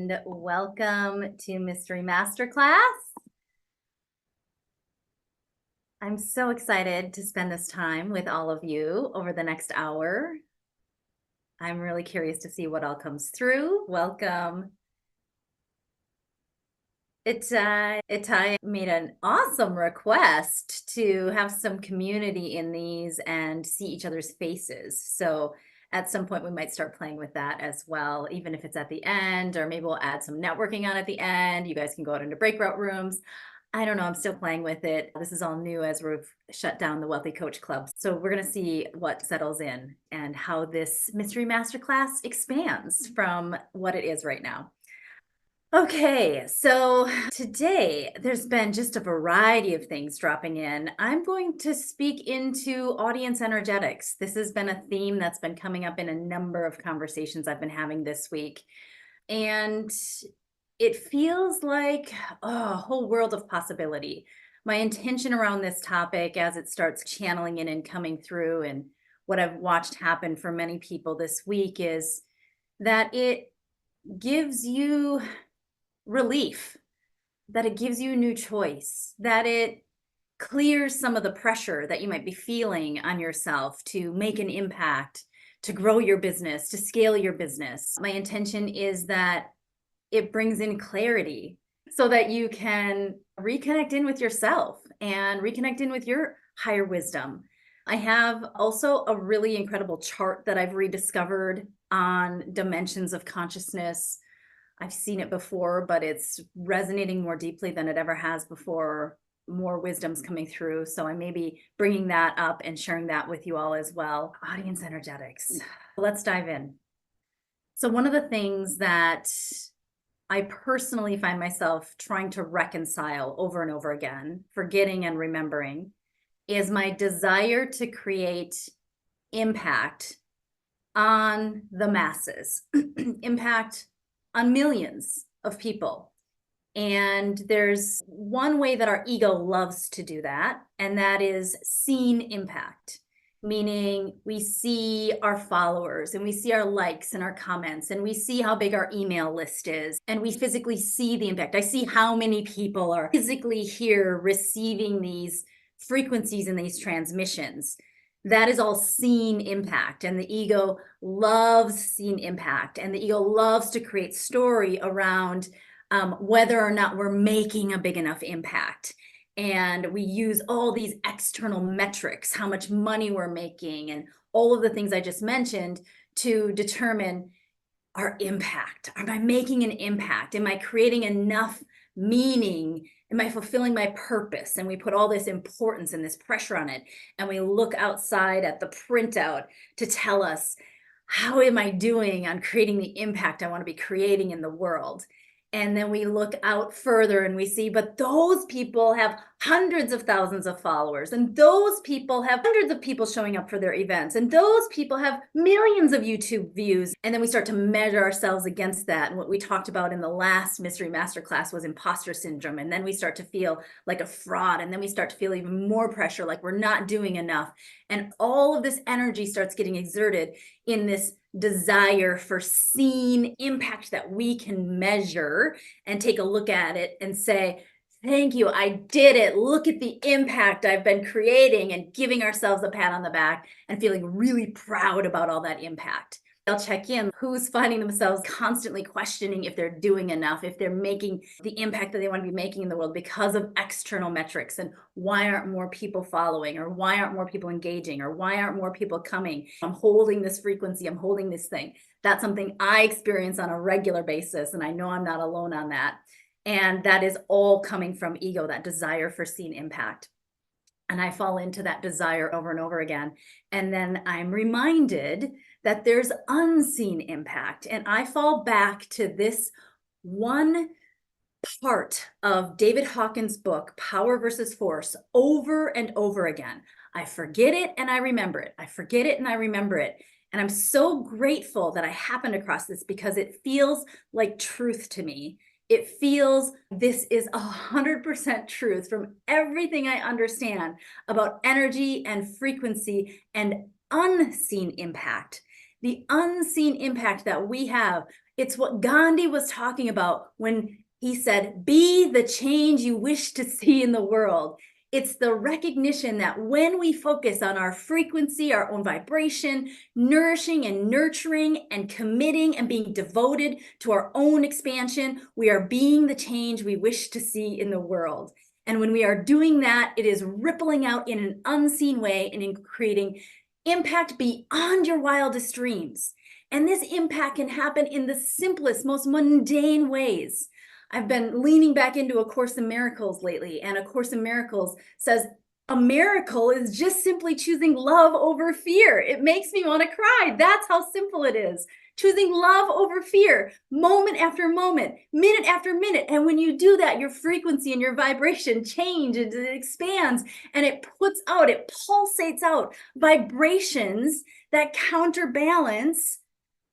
and welcome to Mystery Masterclass. I'm so excited to spend this time with all of you over the next hour. I'm really curious to see what all comes through. Welcome. Itai made an awesome request to have some community in these and see each other's faces. So at some point we might start playing with that as well, even if it's at the end, or maybe we'll add some networking on at the end. You guys can go out into breakout rooms. I don't know, I'm still playing with it. This is all new as we've shut down the Wealthy Coach Club. So we're gonna see what settles in and how this Mystery Masterclass expands from what it is right now. Okay, so today there's been just a variety of things dropping in. I'm going to speak into audience energetics. This has been a theme that's been coming up in a number of conversations I've been having this week. And it feels like a whole world of possibility. My intention around this topic as it starts channeling in and coming through, and what I've watched happen for many people this week, is that it gives you relief, that it gives you a new choice, that it clears some of the pressure that you might be feeling on yourself to make an impact, to grow your business, to scale your business. My intention is that it brings in clarity so that you can reconnect in with yourself and reconnect in with your higher wisdom. I have also a really incredible chart that I've rediscovered on dimensions of consciousness. I've seen it before, but it's resonating more deeply than it ever has before. More wisdom's coming through. So I may be bringing that up and sharing that with you all as well. Audience energetics. Let's dive in. So one of the things that I personally find myself trying to reconcile over and over again, forgetting and remembering, is my desire to create impact on the masses, impact on millions of people. And there's one way that our ego loves to do that, and that is seen impact, meaning we see our followers and we see our likes and our comments and we see how big our email list is and we physically see the impact. I see how many people are physically here receiving these frequencies and these transmissions. That is all seen impact, and the ego loves seen impact, and the ego loves to create story around whether or not we're making a big enough impact. And we use all these external metrics, how much money we're making, and all of the things I just mentioned to determine our impact. Am I making an impact? Am I creating enough meaning? Am I fulfilling my purpose? And we put all this importance and this pressure on it. And we look outside at the printout to tell us, how am I doing on creating the impact I want to be creating in the world? And then we look out further and we see, but those people have hundreds of thousands of followers, and those people have hundreds of people showing up for their events, and those people have millions of YouTube views. And then we start to measure ourselves against that. And what we talked about in the last Mystery Masterclass was imposter syndrome. And then we start to feel like a fraud. And then we start to feel even more pressure, like we're not doing enough. And all of this energy starts getting exerted in this desire for seen impact that we can measure and take a look at it and say, thank you, I did it. Look at the impact I've been creating, and giving ourselves a pat on the back and feeling really proud about all that impact. I'll check in who's finding themselves constantly questioning if they're doing enough, if they're making the impact that they want to be making in the world because of external metrics, and why aren't more people following, or why aren't more people engaging, or why aren't more people coming? I'm holding this frequency, I'm holding this thing. That's something I experience on a regular basis, and I know I'm not alone on that. And that is all coming from ego, that desire for seen impact. And I fall into that desire over and over again. And then I'm reminded that there's unseen impact. And I fall back to this one part of David Hawkins' book, Power versus Force, over and over again. I forget it and I remember it. I forget it and I remember it. And I'm so grateful that I happened across this, because it feels like truth to me. It feels this is 100% truth from everything I understand about energy and frequency and unseen impact. the unseen impact that we have. It's what Gandhi was talking about when he said, be the change you wish to see in the world. It's the recognition that when we focus on our frequency, our own vibration, nourishing and nurturing and committing and being devoted to our own expansion, we are being the change we wish to see in the world. And when we are doing that, it is rippling out in an unseen way and in creating impact beyond your wildest dreams. And this impact can happen in the simplest, most mundane ways. I've been leaning back into A Course in Miracles lately, and A Course in Miracles says a miracle is just simply choosing love over fear. It makes me want to cry. That's how simple it is. Choosing love over fear, moment after moment, minute after minute. And when you do that, your frequency and your vibration change, it expands, and it puts out, it pulsates out vibrations that counterbalance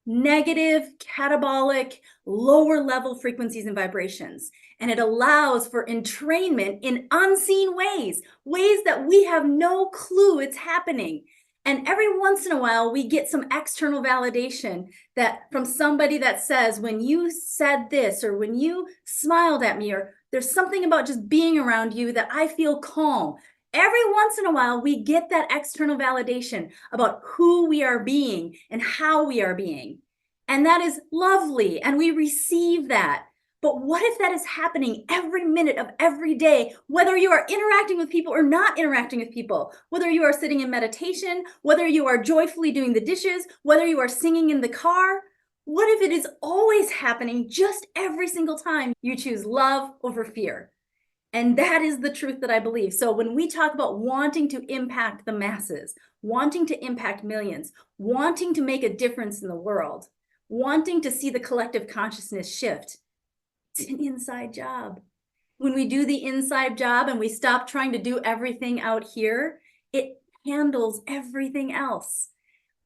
negative, catabolic, lower level frequencies and vibrations. And it allows for entrainment in unseen ways, ways that we have no clue it's happening. And every once in a while, we get some external validation that from somebody that says, when you said this, or when you smiled at me, or there's something about just being around you that I feel calm. Every once in a while, we get that external validation about who we are being and how we are being. And that is lovely. And we receive that. But what if that is happening every minute of every day, whether you are interacting with people or not interacting with people, whether you are sitting in meditation, whether you are joyfully doing the dishes, whether you are singing in the car? What if it is always happening just every single time you choose love over fear? And that is the truth that I believe. So when we talk about wanting to impact the masses, wanting to impact millions, wanting to make a difference in the world, wanting to see the collective consciousness shift, it's an inside job. When we do the inside job and we stop trying to do everything out here, it handles everything else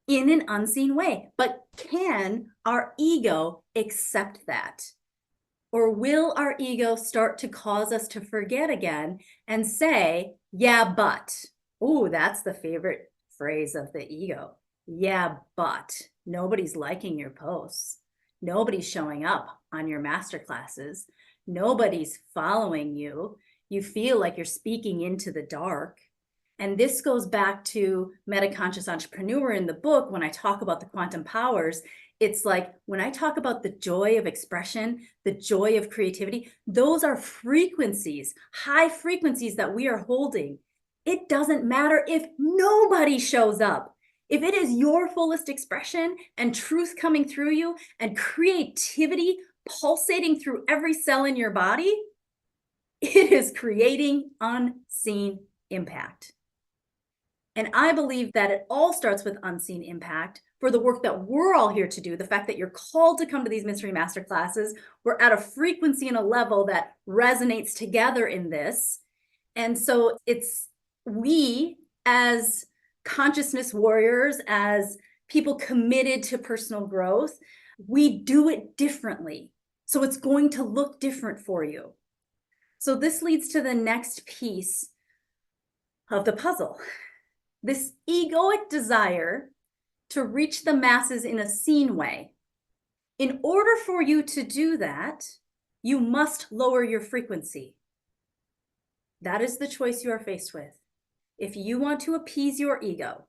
in an unseen way. But can our ego accept that? Or will our ego start to cause us to forget again and say, yeah, but? Oh, that's the favorite phrase of the ego. Yeah, but nobody's liking your posts. Nobody's showing up on your masterclasses. Nobody's following you. You feel like you're speaking into the dark. And this goes back to Metaconscious Entrepreneur in the book when I talk about the quantum powers. It's like when I talk about the joy of expression, the joy of creativity, those are frequencies, high frequencies that we are holding. It doesn't matter if nobody shows up. If it is your fullest expression and truth coming through you and creativity pulsating through every cell in your body, it is creating unseen impact. And I believe that it all starts with unseen impact for the work that we're all here to do. The fact that you're called to come to these Mystery Masterclasses, we're at a frequency and a level that resonates together in this. And so it's we as consciousness warriors, as people committed to personal growth, we do it differently. So it's going to look different for you. So this leads to the next piece of the puzzle. This egoic desire to reach the masses in a seen way. In order for you to do that, you must lower your frequency. That is the choice you are faced with. If you want to appease your ego,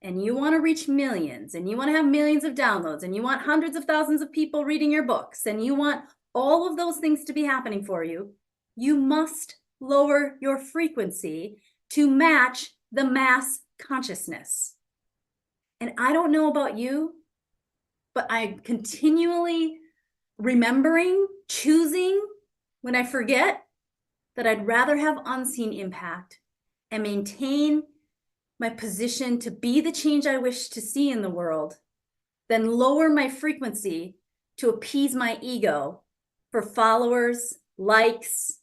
and you want to reach millions, and you want to have millions of downloads, and you want hundreds of thousands of people reading your books, and you want all of those things to be happening for you, you must lower your frequency to match the mass consciousness. And I don't know about you, but I'm continually remembering, choosing when I forget that I'd rather have unseen impact and maintain my position to be the change I wish to see in the world than lower my frequency to appease my ego for followers, likes,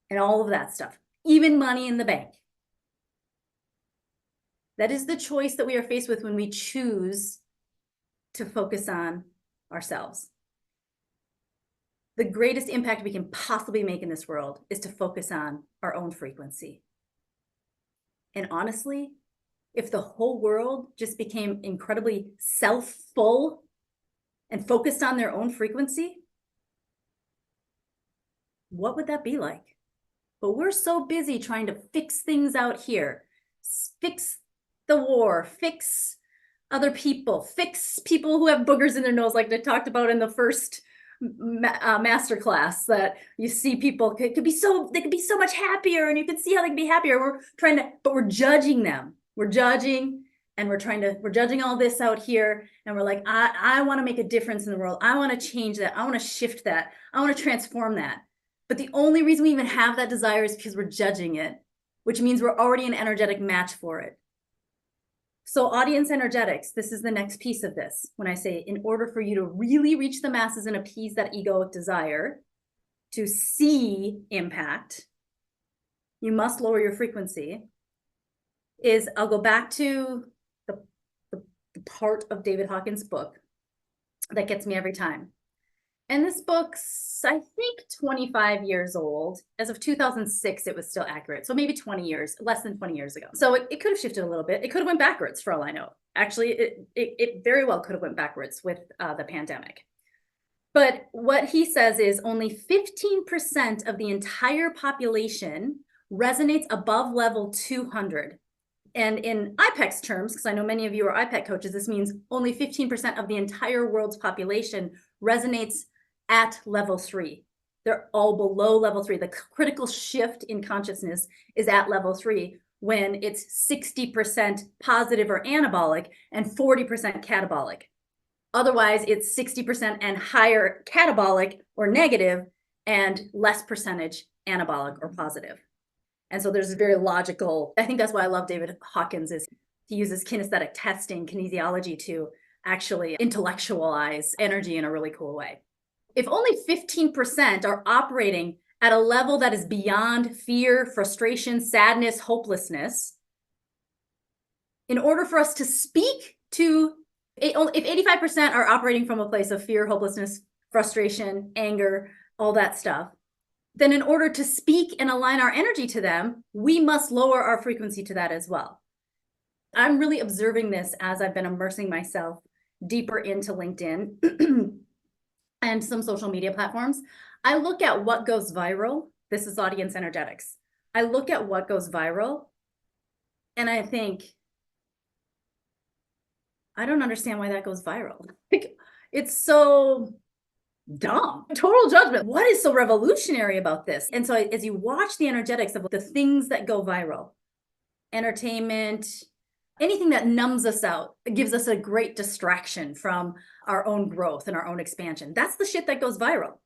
and all of that stuff, even money in the bank. That is the choice that we are faced with when we choose to focus on ourselves. The greatest impact we can possibly make in this world is to focus on our own frequency. And honestly, if the whole world just became incredibly self-full and focused on their own frequency, what would that be like? But we're so busy trying to fix things out here, fix the war, fix other people, fix people who have boogers in their nose, like they talked about in the first masterclass, that you see people they could be so much happier, and you can see how they can be happier. We're trying to, but we're judging them. We're judging, and we're judging all this out here, and we're like, I want to make a difference in the world. I want to change that. I want to shift that. I want to transform that. But the only reason we even have that desire is because we're judging it, which means we're already an energetic match for it. So audience energetics, this is the next piece of this. When I say, in order for you to really reach the masses and appease that egoic desire to see impact, you must lower your frequency. I'll go back to the part of David Hawkins' book that gets me every time. And this book's, I think, 25 years old. As of 2006, it was still accurate. So maybe 20 years, less than 20 years ago. So it could have shifted a little bit. It could have went backwards for all I know. Actually, it very well could have went backwards with the pandemic. But what he says is only 15% of the entire population resonates above level 200. And in IPEX terms, because I know many of you are IPEC coaches, this means only 15% of the entire world's population resonates at level 3. They're all below level 3. The critical shift in consciousness is at level 3, when it's 60% positive or anabolic and 40% catabolic. Otherwise, it's 60% and higher catabolic or negative and less percentage anabolic or positive. And so there's a very logical, I think that's why I love David Hawkins, is he uses kinesthetic testing, kinesiology, to actually intellectualize energy in a really cool way. If only 15% are operating at a level that is beyond fear, frustration, sadness, hopelessness, in order for us to speak to, if 85% are operating from a place of fear, hopelessness, frustration, anger, all that stuff, then in order to speak and align our energy to them, we must lower our frequency to that as well. I'm really observing this as I've been immersing myself deeper into LinkedIn and some social media platforms. I look at what goes viral. This is audience energetics. I look at what goes viral and I think, I don't understand why that goes viral. Like, it's so dumb. Total judgment. What is so revolutionary about this? And so as you watch the energetics of the things that go viral, entertainment, anything that numbs us out, it gives us a great distraction from our own growth and our own expansion. That's the shit that goes viral.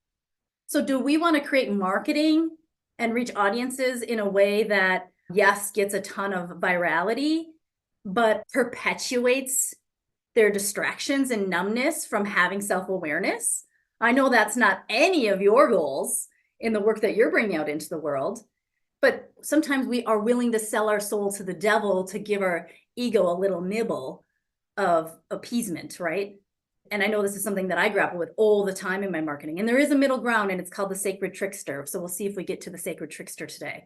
So do we want to create marketing and reach audiences in a way that, yes, gets a ton of virality, but perpetuates their distractions and numbness from having self-awareness? I know that's not any of your goals in the work that you're bringing out into the world, but sometimes we are willing to sell our soul to the devil to give our ego a little nibble of appeasement, right? And I know this is something that I grapple with all the time in my marketing. And there is a middle ground, and it's called the sacred trickster. So we'll see if we get to the sacred trickster today.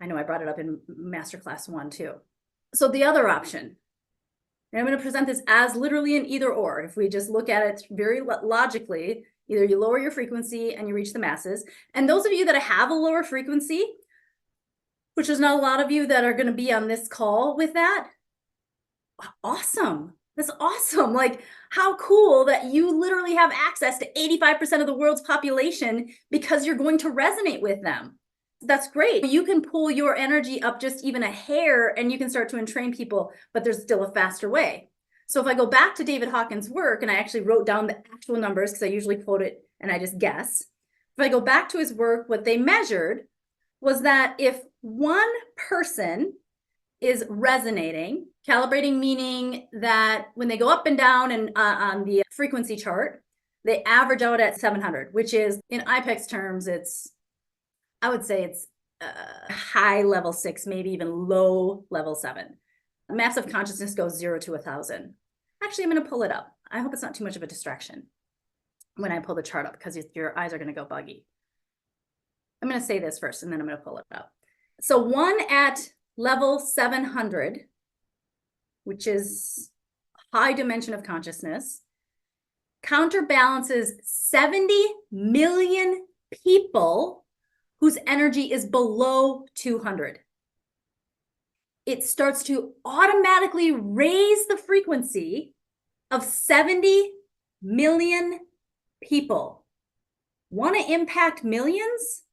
I know I brought it up in Masterclass 1 too. So the other option, and I'm going to present this as literally an either or. If we just look at it very logically, either you lower your frequency and you reach the masses. And those of you that have a lower frequency, which there's not a lot of you that are going to be on this call with that, awesome. That's awesome. Like, how cool that you literally have access to 85% of the world's population because you're going to resonate with them. That's great. You can pull your energy up just even a hair and you can start to entrain people, but there's still a faster way. So if I go back to David Hawkins' work, and I actually wrote down the actual numbers because I usually quote it and I just guess. If I go back to his work, what they measured was that if one person is resonating, calibrating, meaning that when they go up and down and on the frequency chart, they average out at 700, which is, in IPEX terms, I would say it's high level 6, maybe even low level 7. Maps of consciousness goes 0 to 1,000. Actually, I'm going to pull it up. I hope it's not too much of a distraction when I pull the chart up, because your eyes are going to go buggy. I'm going to say this first, and then I'm going to pull it up. So one at level 700 which is a high dimension of consciousness, counterbalances 70 million people whose energy is below 200. It starts to automatically raise the frequency of 70 million people. Want to impact millions?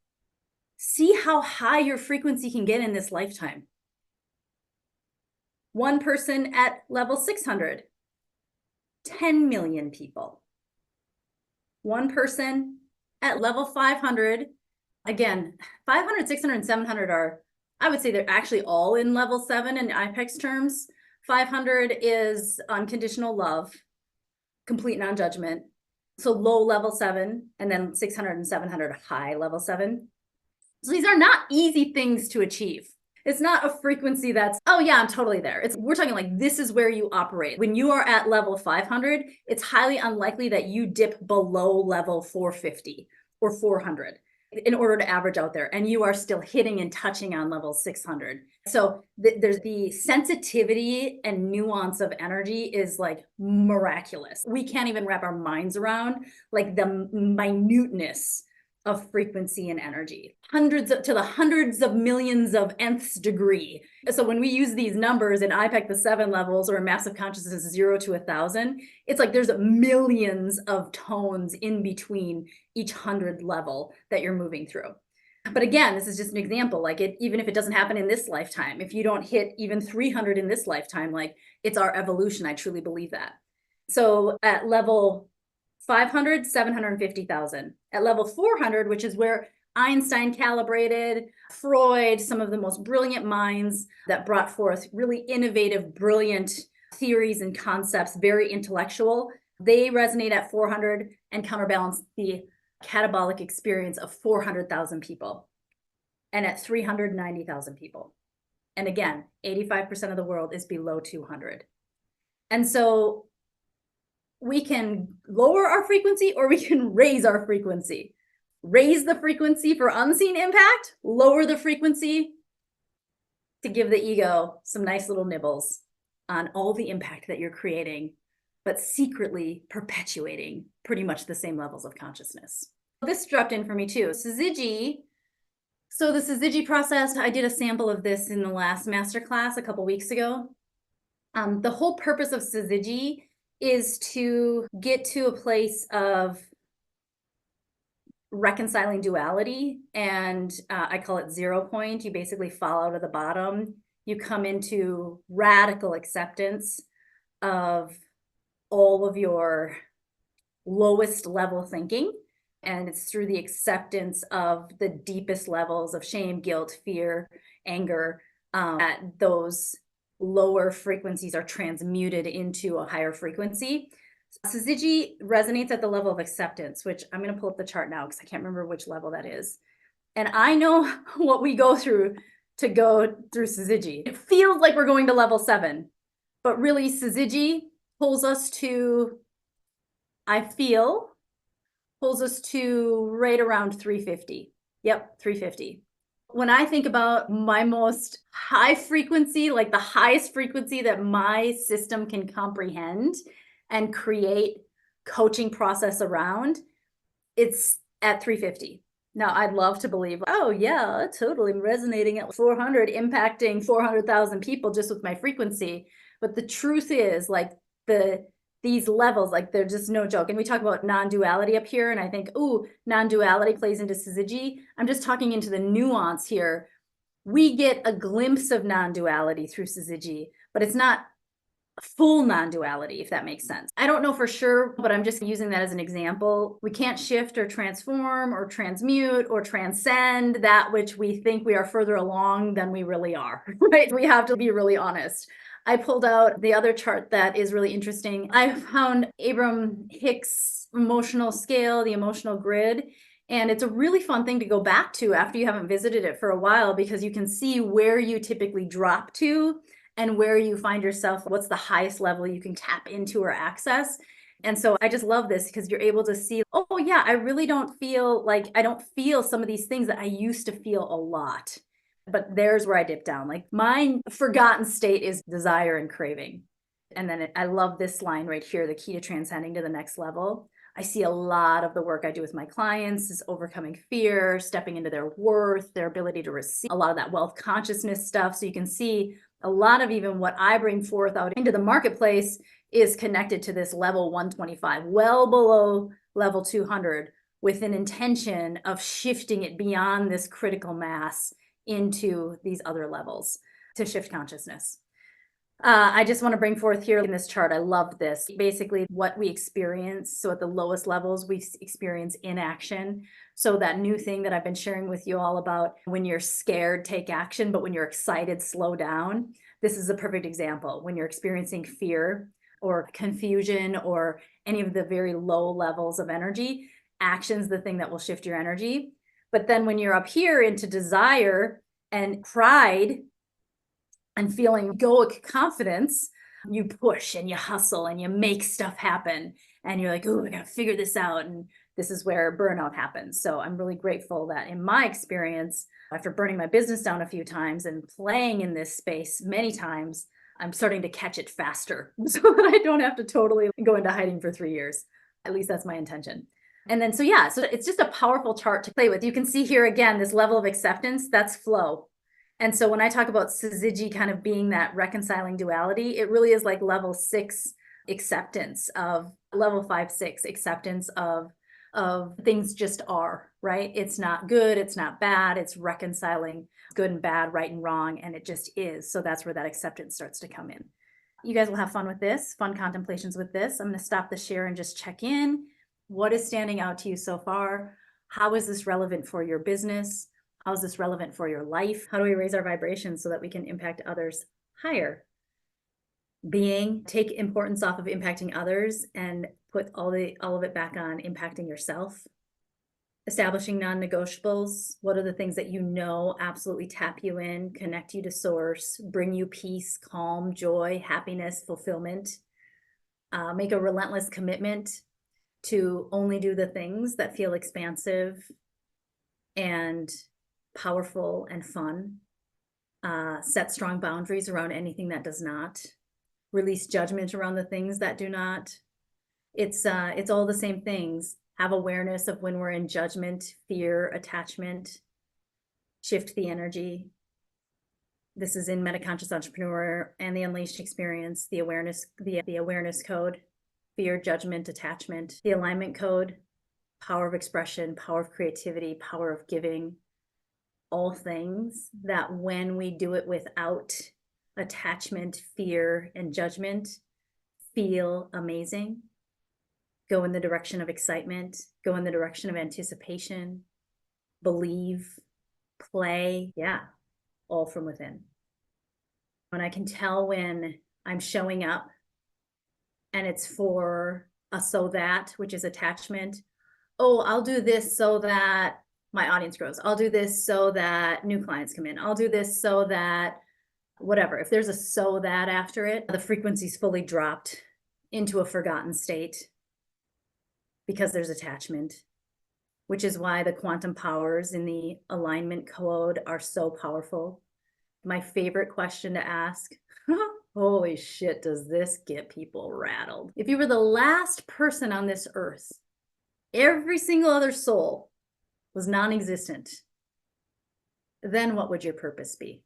See how high your frequency can get in this lifetime. One person at level 600, 10 million people. One person at level 500, again, 500, 600, and 700 are, I would say they're actually all in level 7 in IPEX terms. 500 is unconditional love, complete non-judgment. So low level 7, and then 600 and 700 high level 7. So these are not easy things to achieve. It's not a frequency that's, oh yeah, I'm totally there. We're talking like this is where you operate. When you are at level 500, it's highly unlikely that you dip below level 450 or 400 in order to average out there, and you are still hitting and touching on level 600. So there's the sensitivity and nuance of energy is like miraculous. We can't even wrap our minds around like the minuteness of frequency and energy, to the hundreds of millions of nths degree. So when we use these numbers in IPEC, the 7 levels, or massive consciousness 0 to 1,000, it's like there's millions of tones in between each 100 level that you're moving through. But again, this is just an example. Like even if it doesn't happen in this lifetime, if you don't hit even 300 in this lifetime, like it's our evolution. I truly believe that. So at level 500, 750,000. At level 400, which is where Einstein calibrated, Freud, some of the most brilliant minds that brought forth really innovative, brilliant theories and concepts, very intellectual, they resonate at 400 and counterbalance the catabolic experience of 400,000 people. And at 390,000 people. And again, 85% of the world is below 200. And so we can lower our frequency or we can raise our frequency. Raise the frequency for unseen impact, lower the frequency to give the ego some nice little nibbles on all the impact that you're creating, but secretly perpetuating pretty much the same levels of consciousness. This dropped in for me too. Syzygy. So the Syzygy process, I did a sample of this in the last masterclass a couple weeks ago. The whole purpose of Syzygy is to get to a place of reconciling duality, and I call it 0 point. You basically fall out of the bottom. You come into radical acceptance of all of your lowest level thinking, and it's through the acceptance of the deepest levels of shame, guilt, fear, anger, that those lower frequencies are transmuted into a higher frequency. Syzygy resonates at the level of acceptance, which I'm going to pull up the chart now because I can't remember which level that is. And I know what we go through to go through Syzygy. It feels like we're going to level 7, but really Syzygy pulls us to, I feel, pulls us to right around 350. Yep, 350. When I think about my most high frequency, like the highest frequency that my system can comprehend and create coaching process around, it's at 350. Now, I'd love to believe, oh yeah, totally resonating at 400, impacting 400,000 people just with my frequency. But the truth is, like, these levels, like, they're just no joke. And we talk about non-duality up here, and I think, ooh, non-duality plays into Syzygy. I'm just talking into the nuance here. We get a glimpse of non-duality through Syzygy, but it's not full non-duality, if that makes sense. I don't know for sure, but I'm just using that as an example. We can't shift or transform or transmute or transcend that which we think we are further along than we really are, right? We have to be really honest. I pulled out the other chart that is really interesting. I found Abraham Hicks' emotional scale, the emotional grid, and it's a really fun thing to go back to after you haven't visited it for a while, because you can see where you typically drop to and where you find yourself, what's the highest level you can tap into or access. And so I just love this because you're able to see, oh yeah, I really don't feel like, I don't feel some of these things that I used to feel a lot. But there's where I dip down. Like my forgotten state is desire and craving. And then I love this line right here, the key to transcending to the next level. I see a lot of the work I do with my clients is overcoming fear, stepping into their worth, their ability to receive, a lot of that wealth consciousness stuff. So you can see a lot of even what I bring forth out into the marketplace is connected to this level 125, well below level 200, with an intention of shifting it beyond this critical mass into these other levels to shift consciousness. I just want to bring forth here in this chart, I love this. Basically, what we experience. So at the lowest levels, we experience inaction. So that new thing that I've been sharing with you all about, when you're scared, take action, but when you're excited, slow down. This is a perfect example. When you're experiencing fear or confusion or any of the very low levels of energy, action's the thing that will shift your energy. But then when you're up here into desire and pride, and feeling egoic confidence, you push and you hustle and you make stuff happen. And you're like, oh, I got to figure this out. And this is where burnout happens. So I'm really grateful that in my experience, after burning my business down a few times and playing in this space many times, I'm starting to catch it faster so that I don't have to totally go into hiding for 3 years. At least that's my intention. And then, so it's just a powerful chart to play with. You can see here again, this level of acceptance, that's flow. And so when I talk about syzygy kind of being that reconciling duality, it really is like level 6 acceptance of level 5, 6 acceptance of things just are, right? It's not good, it's not bad, it's reconciling good and bad, right and wrong, and it just is. So that's where that acceptance starts to come in. You guys will have fun with this, fun contemplations with this. I'm going to stop the share and just check in. What is standing out to you so far? How is this relevant for your business? How is this relevant for your life? How do we raise our vibrations so that we can impact others higher? Take importance off of impacting others and put all of it back on impacting yourself. Establishing non-negotiables. What are the things that you know absolutely tap you in, connect you to source, bring you peace, calm, joy, happiness, fulfillment? Make a relentless commitment to only do the things that feel expansive and powerful and fun. Set strong boundaries around anything that does not. Release judgment around the things that do not. It's all the same things. Have awareness of when we're in judgment, fear, attachment. Shift the energy. This is in Metaconscious Entrepreneur and the Unleashed Experience, the awareness code, fear, judgment, attachment, the alignment code, power of expression, power of creativity, power of giving. All things that when we do it without attachment, fear, and judgment, feel amazing, go in the direction of excitement, go in the direction of anticipation, believe, play, all from within. When I can tell when I'm showing up and it's for a so that, which is attachment. Oh, I'll do this so that my audience grows. I'll do this so that new clients come in. I'll do this so that whatever. If there's a so that after it, the frequency's fully dropped into a forgotten state because there's attachment, which is why the quantum powers in the alignment code are so powerful. My favorite question to ask, holy shit, does this get people rattled? If you were the last person on this earth, every single other soul was non-existent, then what would your purpose be?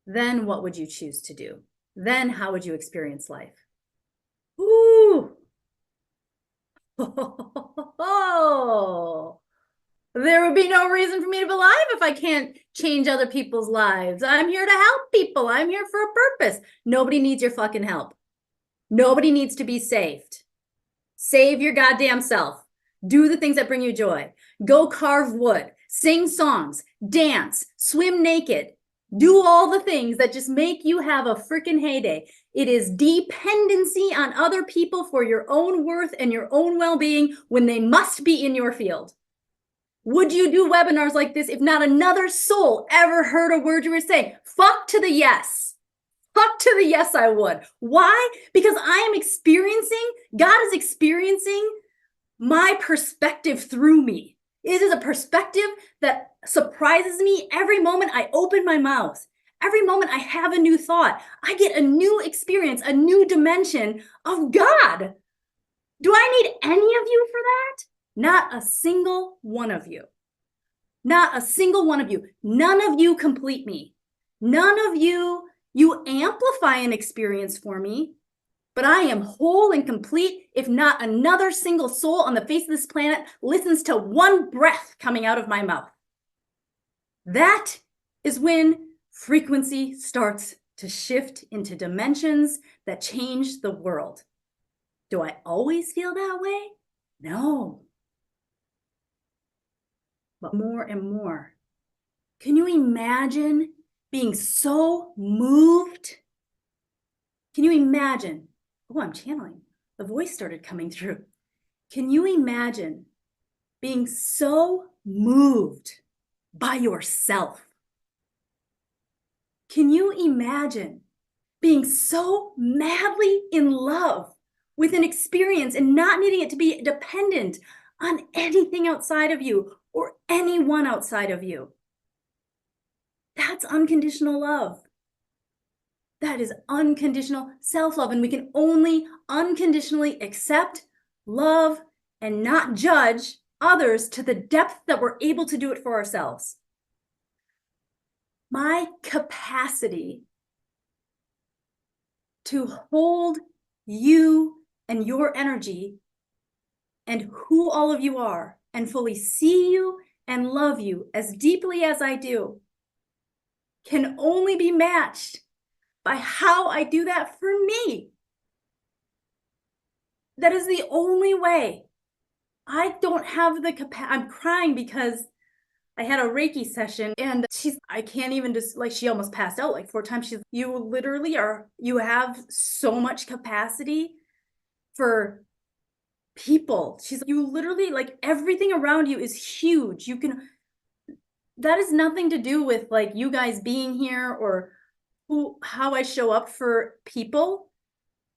Then what would you choose to do? Then how would you experience life? Ooh. Oh. There would be no reason for me to be alive if I can't change other people's lives. I'm here to help people. I'm here for a purpose. Nobody needs your fucking help. Nobody needs to be saved. Save your goddamn self. Do the things that bring you joy. Go carve wood, sing songs, dance, swim naked. Do all the things that just make you have a freaking heyday. It is dependency on other people for your own worth and your own well-being when they must be in your field. Would you do webinars like this if not another soul ever heard a word you were saying? Fuck to the yes. Fuck to the yes, I would. Why? Because I am experiencing, God is experiencing my perspective through me. It is a perspective that surprises me every moment I open my mouth. Every moment I have a new thought, I get a new experience, a new dimension of God. Do I need any of you for that? Not a single one of you. Not a single one of you. None of you complete me. None of you, you amplify an experience for me, but I am whole and complete if not another single soul on the face of this planet listens to one breath coming out of my mouth. That is when frequency starts to shift into dimensions that change the world. Do I always feel that way? No. But more and more. Can you imagine being so moved? Can you imagine? Oh, I'm channeling. The voice started coming through. Can you imagine being so moved by yourself? Can you imagine being so madly in love with an experience and not needing it to be dependent on anything outside of you or anyone outside of you? That's unconditional love. That is unconditional self-love. And we can only unconditionally accept, love, and not judge others to the depth that we're able to do it for ourselves. My capacity to hold you and your energy and who all of you are and fully see you and love you as deeply as I do can only be matched by how I do that for me. That is the only way. I don't have the capacity. I'm crying because I had a Reiki session and I can't even just, like, she almost passed out like 4 times. You literally you have so much capacity for people. You literally, like, everything around you is huge. That has nothing to do with like you guys being here or how I show up for people.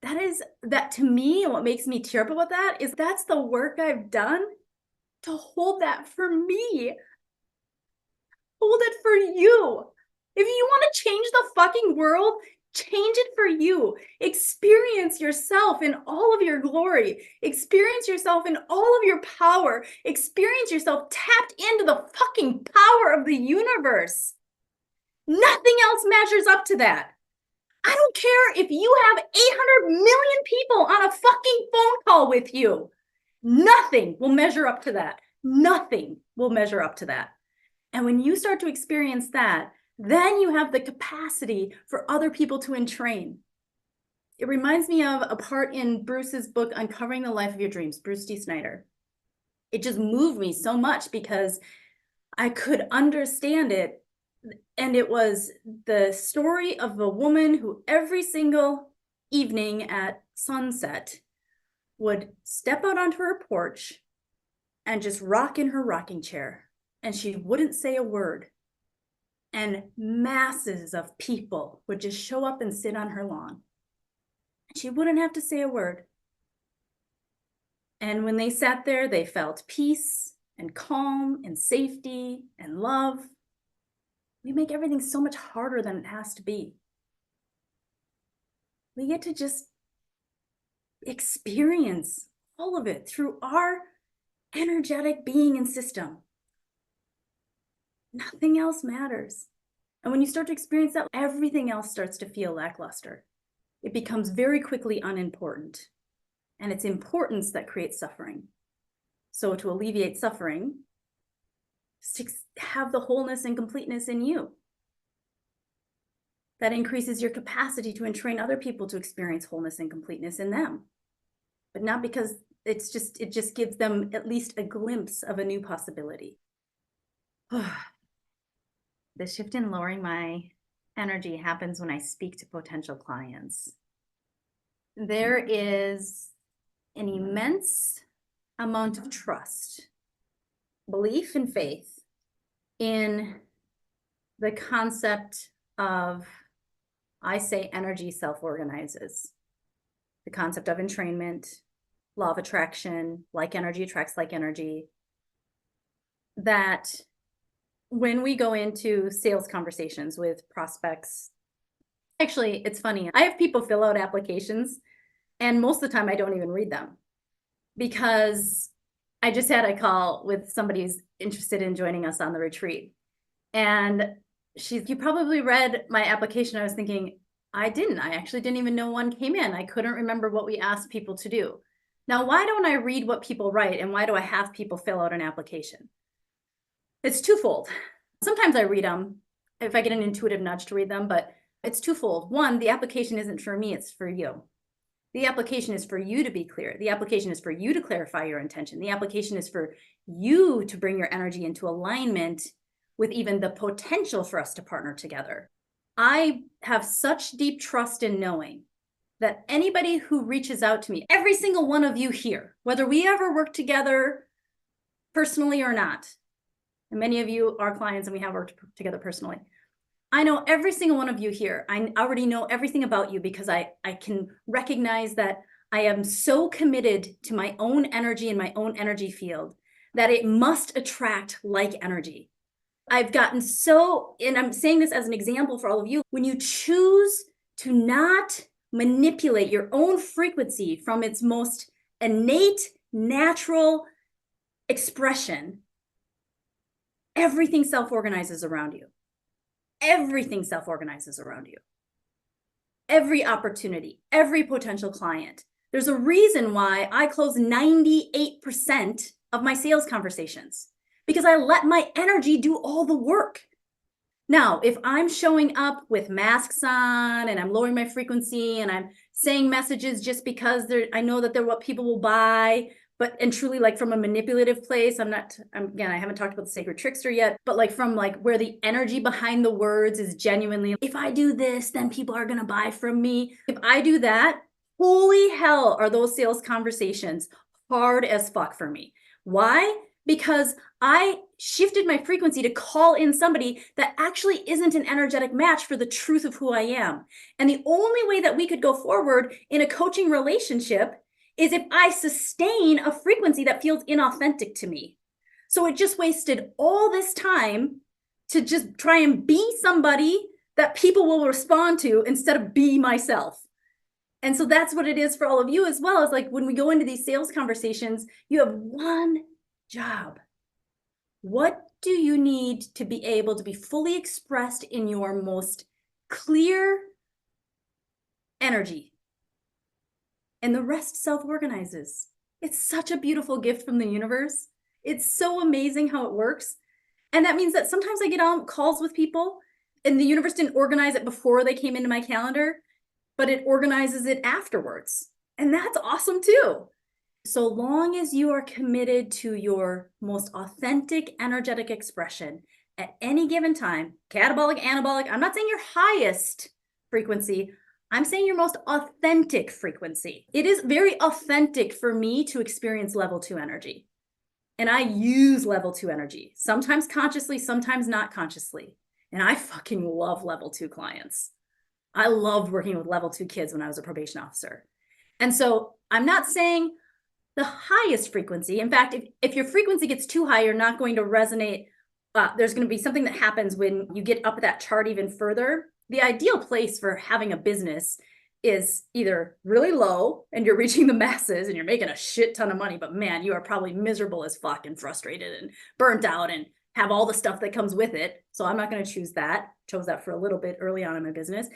That to me, and what makes me tear up about that is that's the work I've done to hold that for me. Hold it for you. If you want to change the fucking world, change it for you. Experience yourself in all of your glory. Experience yourself in all of your power. Experience yourself tapped into the fucking power of the universe. Nothing else measures up to that. I don't care if you have 800 million people on a fucking phone call with you. Nothing will measure up to that. Nothing will measure up to that. And when you start to experience that, then you have the capacity for other people to entrain. It reminds me of a part in Bruce's book, Uncovering the Life of Your Dreams, Bruce D. Snyder. It just moved me so much because I could understand it. And it was the story of a woman who every single evening at sunset would step out onto her porch and just rock in her rocking chair. And she wouldn't say a word. And masses of people would just show up and sit on her lawn. And she wouldn't have to say a word. And when they sat there, they felt peace and calm and safety and love. We make everything so much harder than it has to be. We get to just experience all of it through our energetic being and system. Nothing else matters. And when you start to experience that, everything else starts to feel lackluster. It becomes very quickly unimportant. And it's importance that creates suffering. So to alleviate suffering, to have the wholeness and completeness in you. That increases your capacity to entrain other people to experience wholeness and completeness in them. But not because it just gives them at least a glimpse of a new possibility. The shift in lowering my energy happens when I speak to potential clients. There is an immense amount of trust, belief, and faith in the concept of, I say, energy self-organizes. The concept of entrainment, law of attraction, like energy attracts like energy. that when we go into sales conversations with prospects, actually, it's funny. I have people fill out applications, and most of the time I don't even read them because I just had a call with somebody who's interested in joining us on the retreat. And you probably read my application. I was thinking, I didn't. I actually didn't even know one came in. I couldn't remember what we asked people to do. Now, why don't I read what people write and why do I have people fill out an application? It's twofold. Sometimes I read them if I get an intuitive nudge to read them, but it's twofold. One, the application isn't for me, it's for you. The application is for you to be clear. The application is for you to clarify your intention. The application is for you to bring your energy into alignment with even the potential for us to partner together. I have such deep trust in knowing that anybody who reaches out to me, every single one of you here, whether we ever work together personally or not, and many of you are clients and we have worked together personally, I know every single one of you here. I already know everything about you because I can recognize that I am so committed to my own energy and my own energy field that it must attract like energy. I've gotten so, and I'm saying this as an example for all of you, when you choose to not manipulate your own frequency from its most innate, natural expression, everything self-organizes around you. Everything self-organizes around you. Every opportunity, every potential client. There's a reason why I close 98% of my sales conversations because I let my energy do all the work. Now, if I'm showing up with masks on and I'm lowering my frequency and I'm saying messages just because I know that they're what people will buy, and truly like from a manipulative place, again, I haven't talked about the sacred trickster yet, but like from like where the energy behind the words is genuinely, if I do this, then people are going to buy from me. If I do that, holy hell are those sales conversations hard as fuck for me. Why? Because I shifted my frequency to call in somebody that actually isn't an energetic match for the truth of who I am. And the only way that we could go forward in a coaching relationship is if I sustain a frequency that feels inauthentic to me. So it just wasted all this time to just try and be somebody that people will respond to instead of be myself. And so that's what it is for all of you as well. Is like when we go into these sales conversations, you have one job. What do you need to be able to be fully expressed in your most clear energy? And the rest self-organizes. It's such a beautiful gift from the universe. It's so amazing how it works. And that means that sometimes I get on calls with people and the universe didn't organize it before they came into my calendar, but it organizes it afterwards. And that's awesome too. So long as you are committed to your most authentic energetic expression at any given time, catabolic, anabolic, I'm not saying your highest frequency, I'm saying your most authentic frequency. It is very authentic for me to experience level 2 energy. And I use level 2 energy, sometimes consciously, sometimes not consciously. And I fucking love level 2 clients. I loved working with level 2 kids when I was a probation officer. And so I'm not saying the highest frequency. In fact, if your frequency gets too high, you're not going to resonate. There's going to be something that happens when you get up that chart even further. The ideal place for having a business is either really low and you're reaching the masses and you're making a shit ton of money, but man, you are probably miserable as fuck and frustrated and burnt out and have all the stuff that comes with it. So I'm not going to choose that. Chose that for a little bit early on in my business.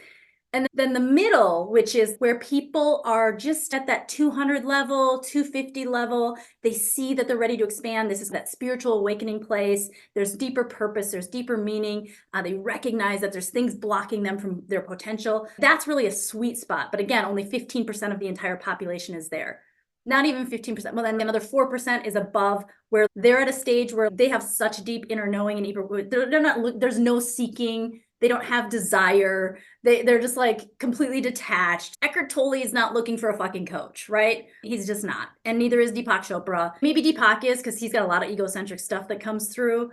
And then the middle, which is where people are just at that 200 level, 250 level. They see that they're ready to expand. This is that spiritual awakening place. There's deeper purpose. There's deeper meaning. They recognize that there's things blocking them from their potential. That's really a sweet spot. But again, only 15% of the entire population is there. Not even 15%. Well, then another 4% is above where they're at a stage where they have such deep inner knowing and they're not, there's no seeking. They don't have desire. They're just like completely detached. Eckhart Tolle is not looking for a fucking coach, right? He's just not. And neither is Deepak Chopra. Maybe Deepak is because he's got a lot of egocentric stuff that comes through.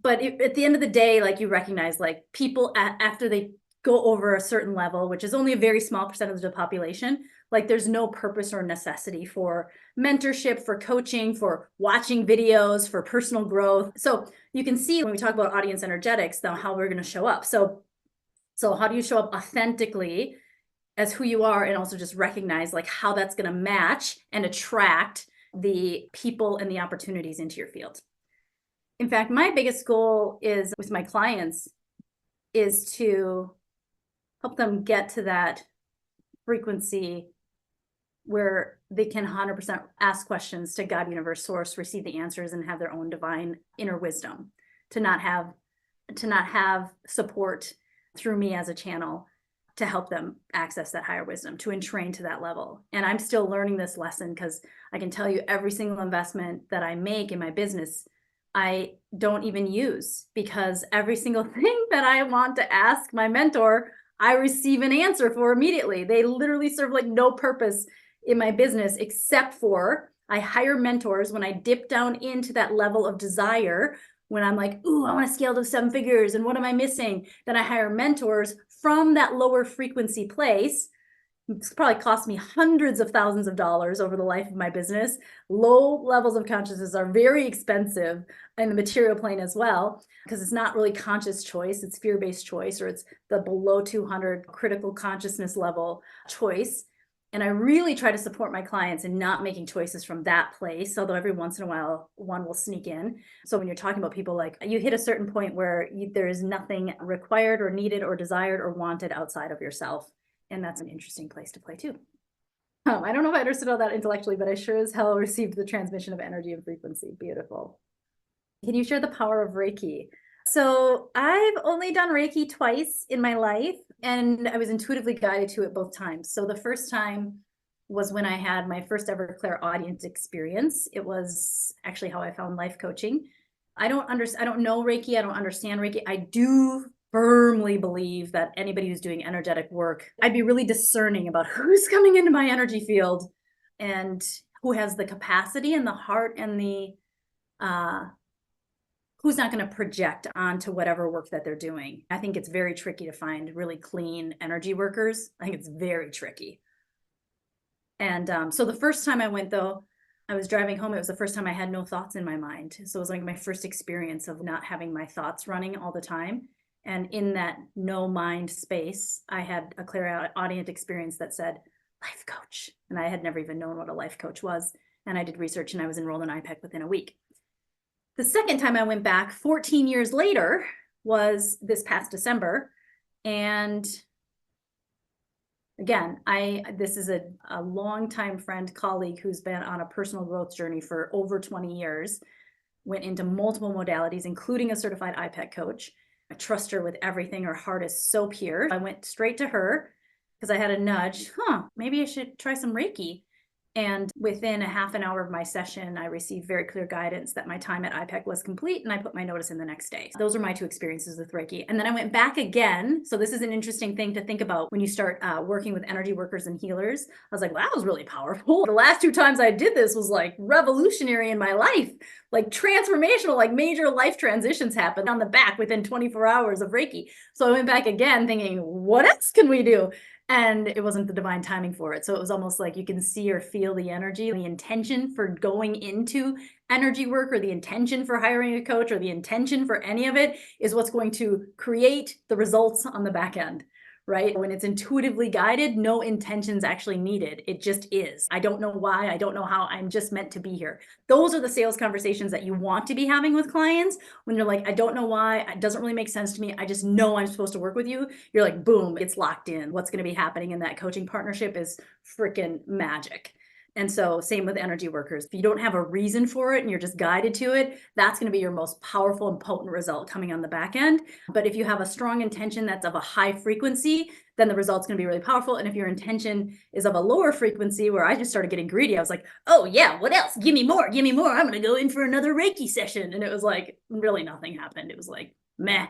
But at the end of the day, like you recognize like people after they go over a certain level, which is only a very small percentage of the population, Like there's no purpose or necessity for mentorship, for coaching, for watching videos, for personal growth. So you can see when we talk about audience energetics, now how we're going to show up. So how do you show up authentically as who you are, and also just recognize like how that's going to match and attract the people and the opportunities into your field. In fact, my biggest goal is with my clients is to help them get to that frequency where they can 100% ask questions to God, universe, source, receive the answers, and have their own divine inner wisdom, to not have support through me as a channel to help them access that higher wisdom, to entrain to that level. And I'm still learning this lesson, because I can tell you every single investment that I make in my business, I don't even use, because every single thing that I want to ask my mentor, I receive an answer for immediately. They literally serve like no purpose in my business, except for I hire mentors when I dip down into that level of desire, when I'm like, ooh, I want to scale to 7 figures, and what am I missing? Then I hire mentors from that lower frequency place. It's probably cost me hundreds of thousands of dollars over the life of my business. Low levels of consciousness are very expensive in the material plane as well, because it's not really conscious choice, it's fear-based choice, or it's the below 200 critical consciousness level choice. And I really try to support my clients in not making choices from that place, although every once in a while one will sneak in. So when you're talking about people, like you hit a certain point where there is nothing required or needed or desired or wanted outside of yourself. And that's an interesting place to play too. I don't know if I understood all that intellectually, but I sure as hell received the transmission of energy and frequency. Beautiful. Can you share the power of Reiki? So I've only done Reiki twice in my life, and I was intuitively guided to it both times. So the first time was when I had my first ever clairaudient experience. It was actually how I found life coaching. I don't know Reiki. I don't understand Reiki. I do firmly believe that anybody who's doing energetic work, I'd be really discerning about who's coming into my energy field and who has the capacity and the heart and the who's not going to project onto whatever work that they're doing. I think it's very tricky to find really clean energy workers. I think it's very tricky. And so the first time I went, though, I was driving home. It was the first time I had no thoughts in my mind. So it was like my first experience of not having my thoughts running all the time. And in that no mind space, I had a clairaudient experience that said, life coach. And I had never even known what a life coach was. And I did research, and I was enrolled in IPEC within a week. The second time I went back 14 years later was this past December. And again, this is a longtime friend, colleague who's been on a personal growth journey for over 20 years, went into multiple modalities, including a certified IPEC coach. I trust her with everything. Her heart is so pure. I went straight to her because I had a nudge, maybe I should try some Reiki. And within a half an hour of my session, I received very clear guidance that my time at IPEC was complete, and I put my notice in the next day. Those are my two experiences with Reiki. And then I went back again. So this is an interesting thing to think about when you start working with energy workers and healers. I was like, well, that was really powerful. The last 2 times I did this was like revolutionary in my life, like transformational, like major life transitions happened on the back within 24 hours of Reiki. So I went back again thinking, what else can we do? And it wasn't the divine timing for it. So it was almost like you can see or feel the energy, the intention for going into energy work, or the intention for hiring a coach, or the intention for any of it is what's going to create the results on the back end, right? When it's intuitively guided, no intentions actually needed. It just is. I don't know why. I don't know how. I'm just meant to be here. Those are the sales conversations that you want to be having with clients. When you're like, I don't know why. It doesn't really make sense to me. I just know I'm supposed to work with you. You're like, boom, it's locked in. What's going to be happening in that coaching partnership is freaking magic. And so same with energy workers. If you don't have a reason for it and you're just guided to it, that's going to be your most powerful and potent result coming on the back end. But if you have a strong intention that's of a high frequency, then the result's going to be really powerful. And if your intention is of a lower frequency, where I just started getting greedy, I was like, oh yeah, what else? Give me more, give me more. I'm going to go in for another Reiki session. And it was like, really nothing happened. It was like, meh,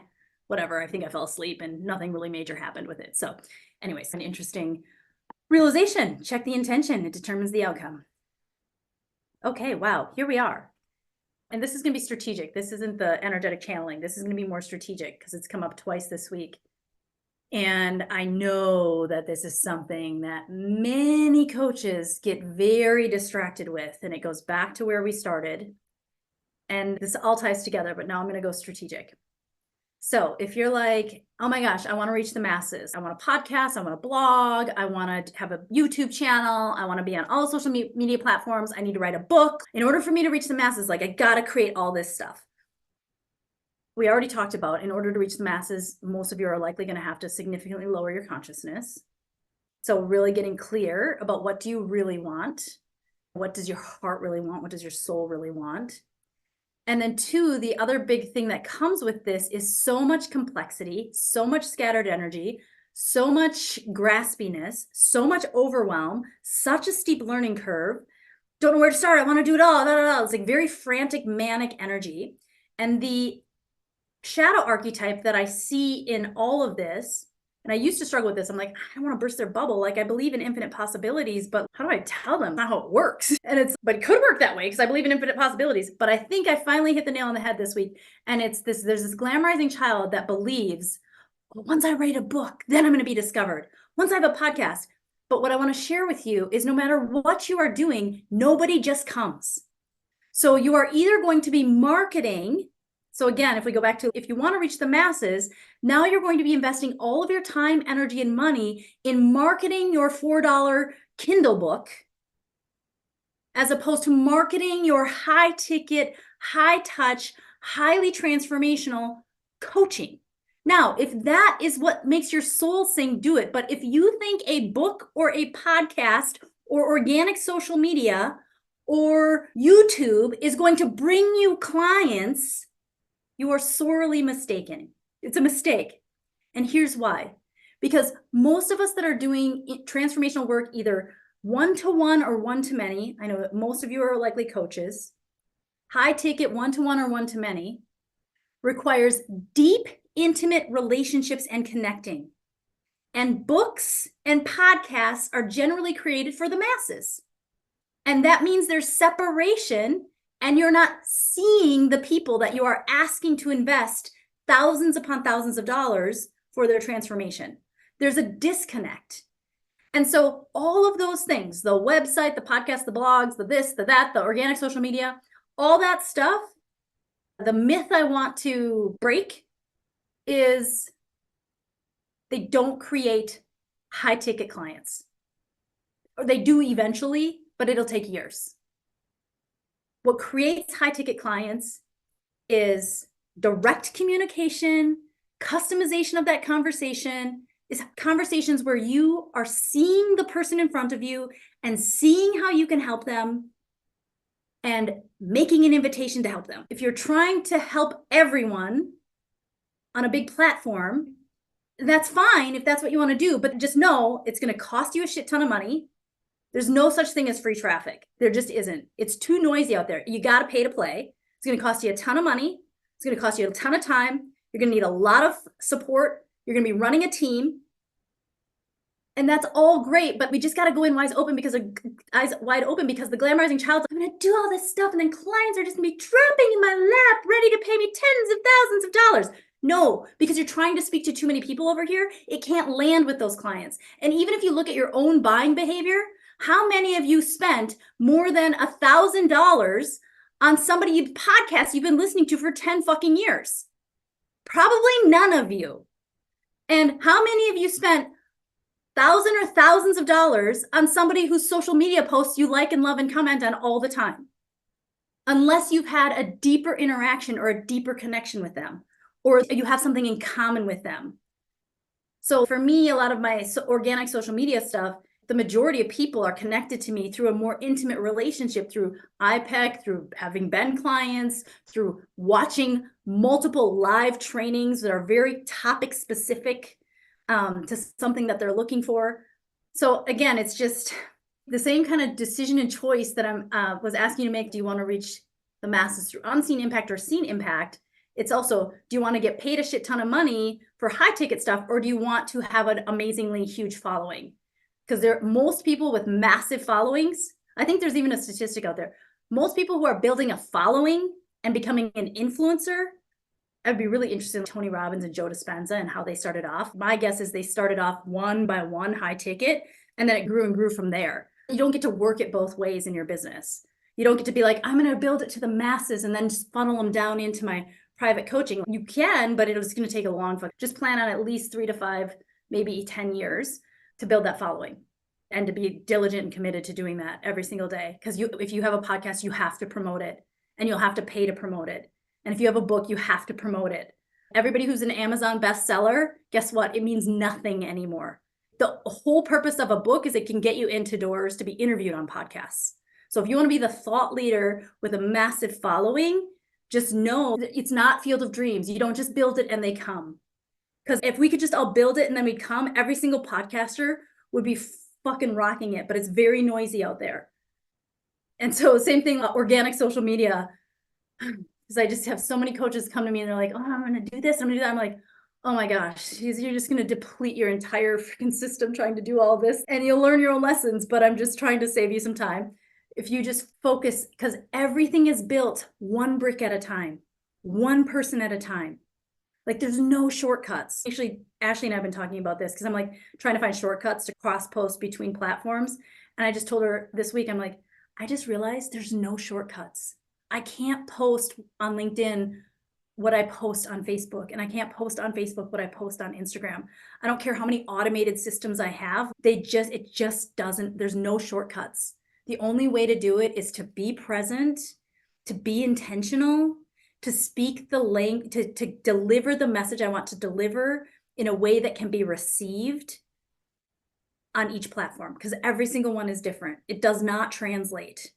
whatever. I think I fell asleep and nothing really major happened with it. So anyways, an interesting realization. Check the intention. It determines the outcome. Okay, wow, here we are. And this is going to be strategic. This isn't the energetic channeling. This is going to be more strategic because it's come up twice this week. And I know that this is something that many coaches get very distracted with, and it goes back to where we started. And this all ties together, but now I'm going to go strategic. So if you're like, oh my gosh, I want to reach the masses. I want a podcast. I want a blog. I want to have a YouTube channel. I want to be on all social media platforms. I need to write a book. In order for me to reach the masses, like I got to create all this stuff. We already talked about, in order to reach the masses, most of you are likely going to have to significantly lower your consciousness. So really getting clear about, what do you really want? What does your heart really want? What does your soul really want? And then 2, the other big thing that comes with this is so much complexity, so much scattered energy, so much graspiness, so much overwhelm, such a steep learning curve. Don't know where to start. I want to do it all. It's like very frantic, manic energy. And the shadow archetype that I see in all of this, and I used to struggle with this. I'm like, I don't want to burst their bubble. Like, I believe in infinite possibilities, but how do I tell them not how it works? But it could work that way because I believe in infinite possibilities. But I think I finally hit the nail on the head this week. And there's this glamorizing child that believes, well, once I write a book, then I'm going to be discovered. Once I have a podcast. But what I want to share with you is, no matter what you are doing, nobody just comes. So you are either going to be marketing. So again, if we go back to, if you want to reach the masses, now you're going to be investing all of your time, energy, and money in marketing your $4 Kindle book, as opposed to marketing your high ticket, high touch, highly transformational coaching. Now, if that is what makes your soul sing, do it. But if you think a book or a podcast or organic social media or YouTube is going to bring you clients, you are sorely mistaken. It's a mistake. And here's why. Because most of us that are doing transformational work, either one-to-one or one-to-many, I know that most of you are likely coaches, high ticket one-to-one or one-to-many, requires deep, intimate relationships and connecting. And books and podcasts are generally created for the masses. And that means there's separation, and you're not seeing the people that you are asking to invest thousands upon thousands of dollars for their transformation. There's a disconnect. And so all of those things, the website, the podcast, the blogs, the this, the that, the organic social media, all that stuff, the myth I want to break is they don't create high ticket clients. Or they do eventually, but it'll take years. What creates high ticket clients is direct communication, customization of that conversation, is conversations where you are seeing the person in front of you and seeing how you can help them and making an invitation to help them. If you're trying to help everyone on a big platform, that's fine if that's what you want to do, but just know it's going to cost you a shit ton of money. There's no such thing as free traffic. There just isn't. It's too noisy out there. You got to pay to play. It's going to cost you a ton of money. It's going to cost you a ton of time. You're going to need a lot of support. You're going to be running a team. And that's all great, but we just got to go in eyes wide open because the glamorizing child's, I'm going to do all this stuff, and then clients are just going to be dropping in my lap, ready to pay me tens of thousands of dollars. No, because you're trying to speak to too many people over here. It can't land with those clients. And even if you look at your own buying behavior, how many of you spent more than $1,000 on somebody's podcast you've been listening to for 10 fucking years? Probably none of you. And how many of you spent thousands or thousands of dollars on somebody whose social media posts you like and love and comment on all the time? Unless you've had a deeper interaction or a deeper connection with them, or you have something in common with them. So for me, a lot of my organic social media stuff, the majority of people are connected to me through a more intimate relationship, through IPEC, through having been clients, through watching multiple live trainings that are very topic specific to something that they're looking for. So again, it's just the same kind of decision and choice that I was asking you to make. Do you want to reach the masses through unseen impact or seen impact? It's also, do you want to get paid a shit ton of money for high ticket stuff, or do you want to have an amazingly huge following? Because most people with massive followings, I think there's even a statistic out there, most people who are building a following and becoming an influencer I'd be really interested in Tony Robbins and Joe Dispenza and how they started off. My guess is they started off one by one high ticket, and then it grew and grew from there. You don't get to work it both ways in your business. You don't get to be like, I'm going to build it to the masses and then just funnel them down into my private coaching. You can, but it's going to take a long, just plan on at least 3 to 5, maybe 10 years to build that following and to be diligent and committed to doing that every single day. Because if you have a podcast, you have to promote it, and you'll have to pay to promote it. And if you have a book, you have to promote it. Everybody who's an Amazon bestseller, guess what? It means nothing anymore. The whole purpose of a book is it can get you into doors to be interviewed on podcasts. So if you want to be the thought leader with a massive following, just know that it's not Field of Dreams. You don't just build it and they come. Because if we could just all build it and then we come, every single podcaster would be fucking rocking it, but it's very noisy out there. And so same thing, organic social media. Because I just have so many coaches come to me and they're like, oh, I'm going to do this, I'm going to do that. I'm like, oh my gosh, you're just going to deplete your entire freaking system trying to do all this, and you'll learn your own lessons, but I'm just trying to save you some time. If you just focus, because everything is built one brick at a time, one person at a time. Like there's no shortcuts. Actually, Ashley and I have been talking about this because I'm like trying to find shortcuts to cross post between platforms. And I just told her this week, I'm like, I just realized there's no shortcuts. I can't post on LinkedIn what I post on Facebook, and I can't post on Facebook what I post on Instagram. I don't care how many automated systems I have. It just doesn't, there's no shortcuts. The only way to do it is to be present, to be intentional, to speak the language, to deliver the message I want to deliver in a way that can be received on each platform, because every single one is different. It does not translate.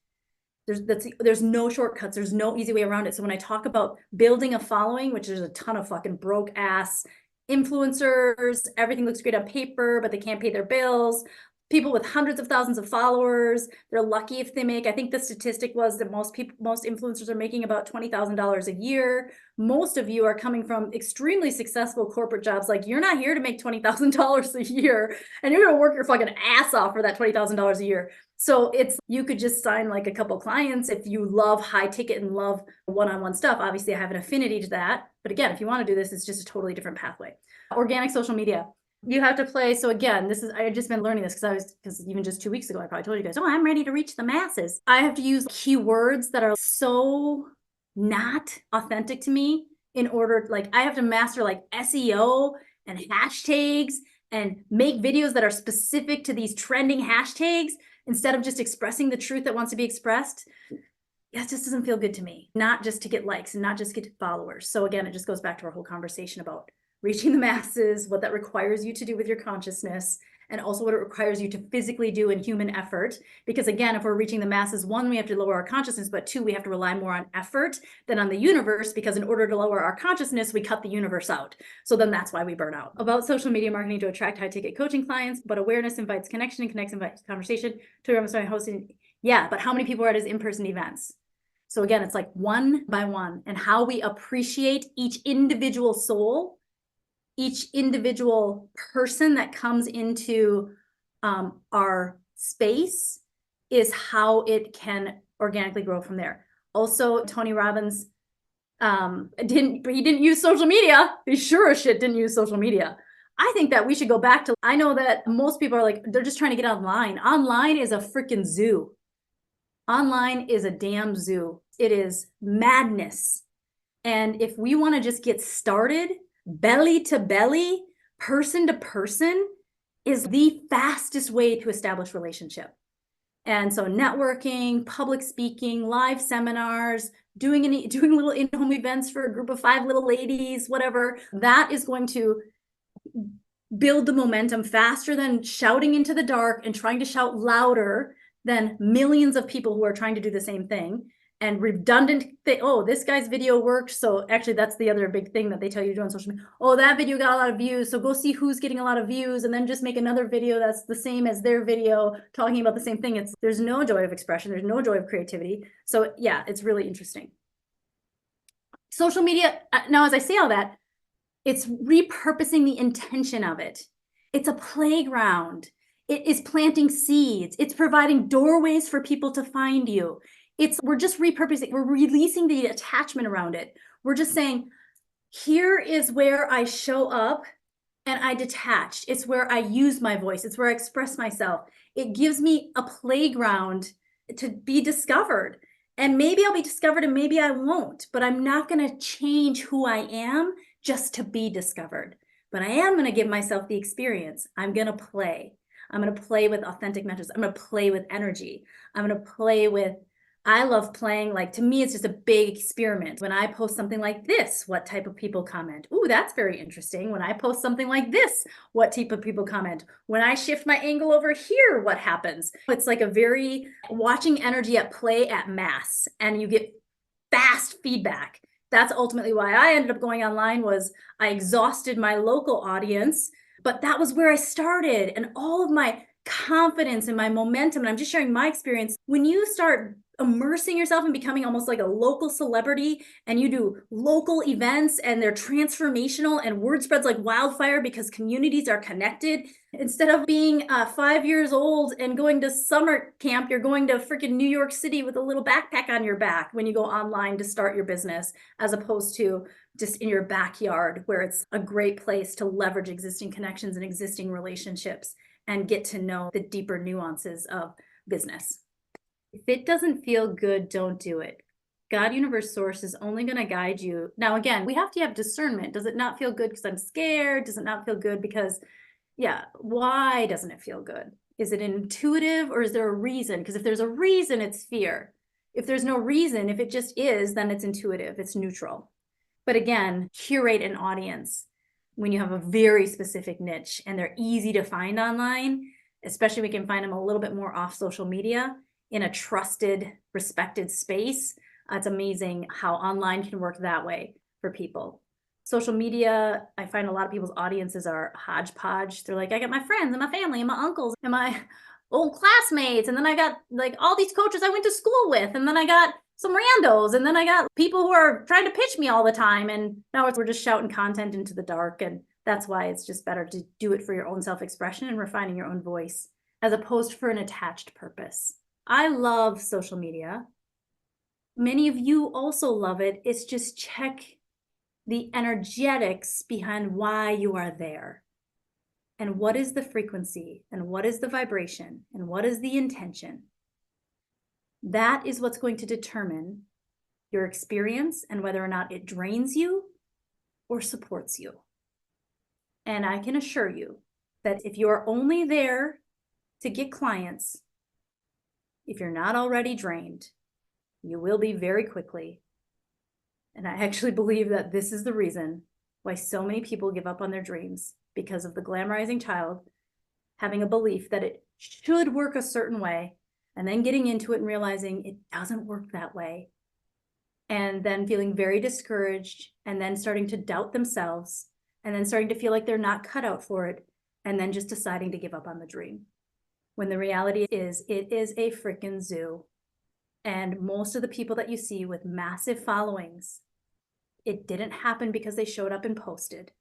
There's no shortcuts. There's no easy way around it. So when I talk about building a following, which is a ton of fucking broke ass influencers, everything looks great on paper, but they can't pay their bills. People with hundreds of thousands of followers, they're lucky if they make, I think the statistic was that most influencers are making about $20,000 a year. Most of you are coming from extremely successful corporate jobs. Like, you're not here to make $20,000 a year, and you're gonna work your fucking ass off for that $20,000 a year. So you could just sign like a couple clients if you love high ticket and love one-on-one stuff. Obviously, I have an affinity to that. But again, if you want to do this, it's just a totally different pathway. Organic social media. You have to play. So again, I've just been learning this because even just 2 weeks ago, I probably told you guys, oh, I'm ready to reach the masses. I have to use keywords that are so not authentic to me in order, like I have to master like SEO and hashtags and make videos that are specific to these trending hashtags instead of just expressing the truth that wants to be expressed. That just doesn't feel good to me. Not just to get likes and not just get followers. So again, it just goes back to our whole conversation about reaching the masses, what that requires you to do with your consciousness, and also what it requires you to physically do in human effort. Because again, if we're reaching the masses, 1, we have to lower our consciousness, but 2, we have to rely more on effort than on the universe, because in order to lower our consciousness, we cut the universe out. So then that's why we burn out. About social media marketing to attract high ticket coaching clients, but awareness invites connection and connects invites conversation. I'm starting hosting. Yeah, but how many people are at his in-person events? So again, it's like one by one, and how we appreciate each individual soul, each individual person that comes into our space is how it can organically grow from there. Also, Tony Robbins, he didn't use social media. He sure as shit didn't use social media. I think that we should go back to, I know that most people are like, they're just trying to get online. Online is a freaking zoo. Online is a damn zoo. It is madness. And if we want to just get started, belly to belly, person to person is the fastest way to establish relationship. And so networking, public speaking, live seminars, doing little in-home events for a group of 5 little ladies, whatever, that is going to build the momentum faster than shouting into the dark and trying to shout louder than millions of people who are trying to do the same thing. And redundant oh, this guy's video worked. So actually, that's the other big thing that they tell you to do on social media. Oh, that video got a lot of views. So go see who's getting a lot of views and then just make another video that's the same as their video talking about the same thing. There's no joy of expression. There's no joy of creativity. So yeah, it's really interesting. Social media, now as I say all that, it's repurposing the intention of it. It's a playground. It is planting seeds. It's providing doorways for people to find you. We're just repurposing, we're releasing the attachment around it. We're just saying, Here is where I show up and I detach. It's where I use my voice. It's where I express myself. It gives me a playground to be discovered. And maybe I'll be discovered and maybe I won't, but I'm not going to change who I am just to be discovered. But I am going to give myself the experience. I'm going to play. I'm going to play with authentic messages. I'm going to play with energy. I'm going to play with I love playing, like, to me, it's just a big experiment. When I post something like this, what type of people comment? Ooh, that's very interesting. When I post something like this, what type of people comment? When I shift my angle over here, what happens? It's like a very watching energy at play at mass, and you get fast feedback. That's ultimately why I ended up going online was I exhausted my local audience, but that was where I started and all of my confidence and my momentum, and I'm just sharing my experience. When you start immersing yourself and becoming almost like a local celebrity and you do local events and they're transformational and word spreads like wildfire because communities are connected, instead of being 5 years old and going to summer camp, you're going to freaking New York City with a little backpack on your back when you go online to start your business, as opposed to just in your backyard where it's a great place to leverage existing connections and existing relationships and get to know the deeper nuances of business. If it doesn't feel good, don't do it. God, universe, source is only going to guide you. Now, again, we have to have discernment. Does it not feel good because I'm scared? Does it not feel good because, yeah, why doesn't it feel good? Is it intuitive or is there a reason? Because if there's a reason, it's fear. If there's no reason, if it just is, then it's intuitive, it's neutral. But again, curate an audience when you have a very specific niche and they're easy to find online, especially we can find them a little bit more off social media in a trusted, respected space. It's amazing how online can work that way for people. Social media, I find a lot of people's audiences are hodgepodge. They're like, I got my friends and my family and my uncles and my old classmates. And then I got like all these coaches I went to school with. And then I got some randos. And then I got people who are trying to pitch me all the time. And now we're just shouting content into the dark. And that's why it's just better to do it for your own self-expression and refining your own voice, as opposed for an attached purpose. I love social media. Many of you also love it. It's just check the energetics behind why you are there. And what is the frequency? And what is the vibration? And what is the intention? That is what's going to determine your experience and whether or not it drains you or supports you. And I can assure you that if you're only there to get clients, if you're not already drained, you will be very quickly. And I actually believe that this is the reason why so many people give up on their dreams, because of the glamorizing child having a belief that it should work a certain way, and then getting into it and realizing it doesn't work that way, and then feeling very discouraged, and then starting to doubt themselves, and then starting to feel like they're not cut out for it, and then just deciding to give up on the dream. When the reality is, it is a freaking zoo. And most of the people that you see with massive followings, it didn't happen because they showed up and posted.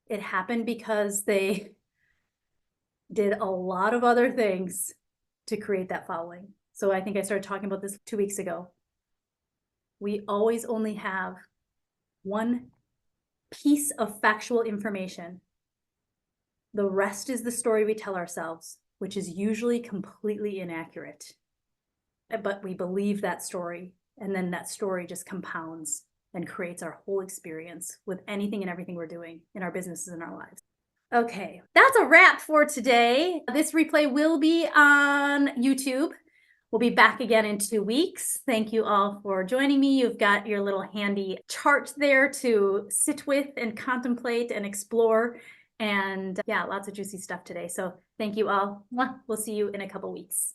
It happened because they did a lot of other things to create that following. So I think I started talking about this 2 weeks ago. We always only have one piece of factual information. The rest is the story we tell ourselves, which is usually completely inaccurate. But we believe that story, and then that story just compounds and creates our whole experience with anything and everything we're doing in our businesses and our lives. Okay, that's a wrap for today. This replay will be on YouTube. We'll be back again in 2 weeks. Thank you all for joining me. You've got your little handy chart there to sit with and contemplate and explore. And yeah, lots of juicy stuff today. So thank you all. We'll see you in a couple weeks.